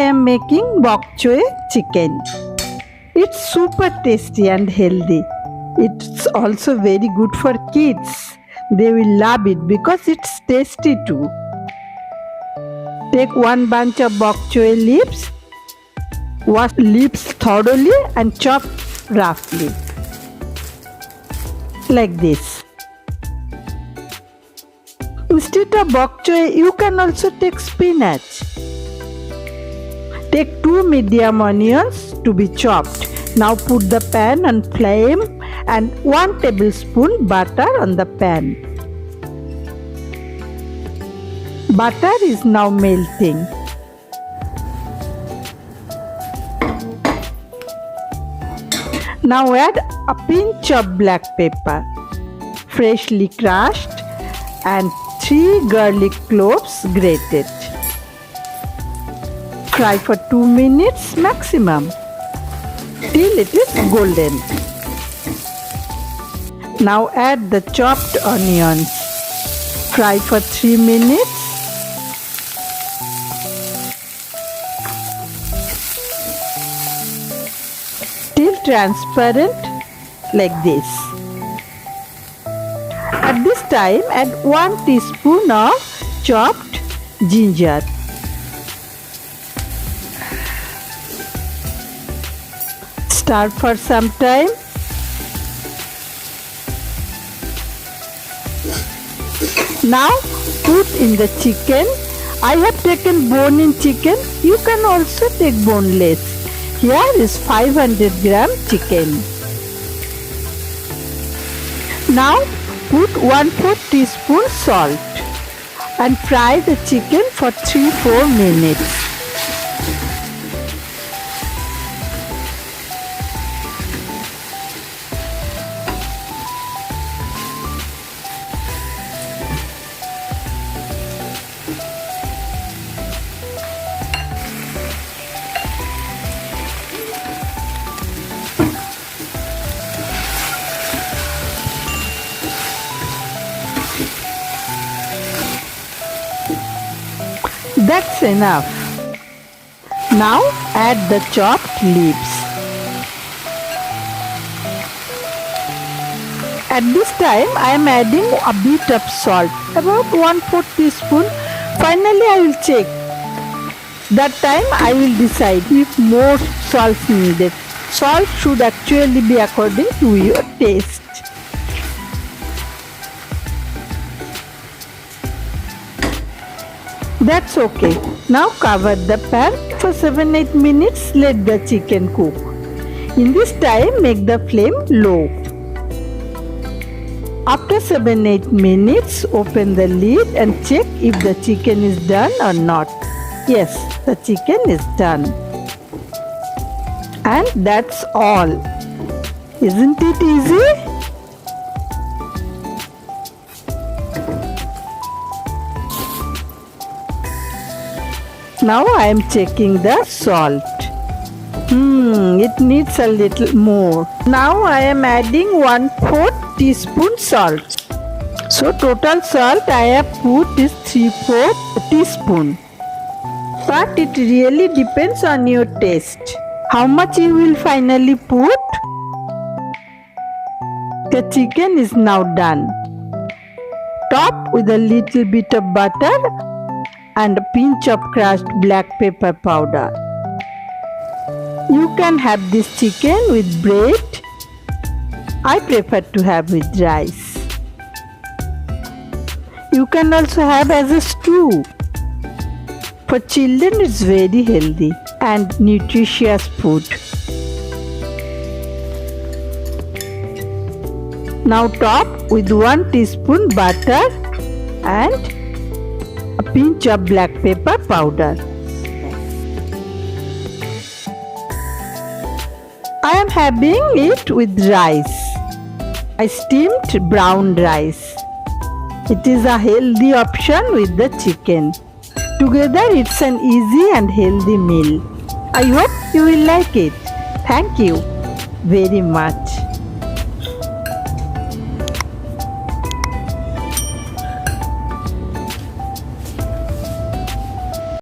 am making Bok Choy Chicken. It's super tasty and healthy. It's also very good for kids. They will love it because it's tasty too. Take one bunch of bok choy leaves. Wash leaves thoroughly and chop roughly. Like this. Instead of bok choy, you can also take spinach. Take 2 medium onions to be chopped. Now put the pan on flame and 1 tablespoon butter on the pan. Butter is now melting. Now add a pinch of black pepper, freshly crushed, and 3 garlic cloves grated. Fry for 2 minutes maximum till it is golden. Now add the chopped onions. Fry for 3 minutes. Till transparent like this. At this time add 1 teaspoon of chopped ginger. Stir for some time. Now put in the chicken. I have taken bone-in chicken. You can also take boneless. Here is 500 gram chicken. Now put 1/4 teaspoon salt and fry the chicken for 3-4 minutes. That's enough. Now add the chopped leaves. At this time I am adding a bit of salt, about 1/4 teaspoon. Finally I will check. That time I will decide if more salt is needed. Salt should actually be according to your taste. That's okay. Now cover the pan for 7-8 minutes. Let the chicken cook. In this time, make the flame low. After 7-8 minutes, open the lid and check if the chicken is done or not. Yes, the chicken is done. And that's all. Isn't it easy? Now I am checking the salt. It needs a little more. Now I am adding 1/4 teaspoon salt. So total salt I have put is 3/4 teaspoon. But it really depends on your taste. How much you will finally put? The chicken is now done. Top with a little bit of butter and a pinch of crushed black pepper powder. You can have this chicken with bread. I prefer to have with rice. You can also have as a stew. For children it's very healthy and nutritious food. Now top with 1 teaspoon butter and a pinch of black pepper powder. I am having it with rice. I steamed brown rice. It is a healthy option with the chicken. Together it's an easy and healthy meal. I hope you will like it. Thank you very much.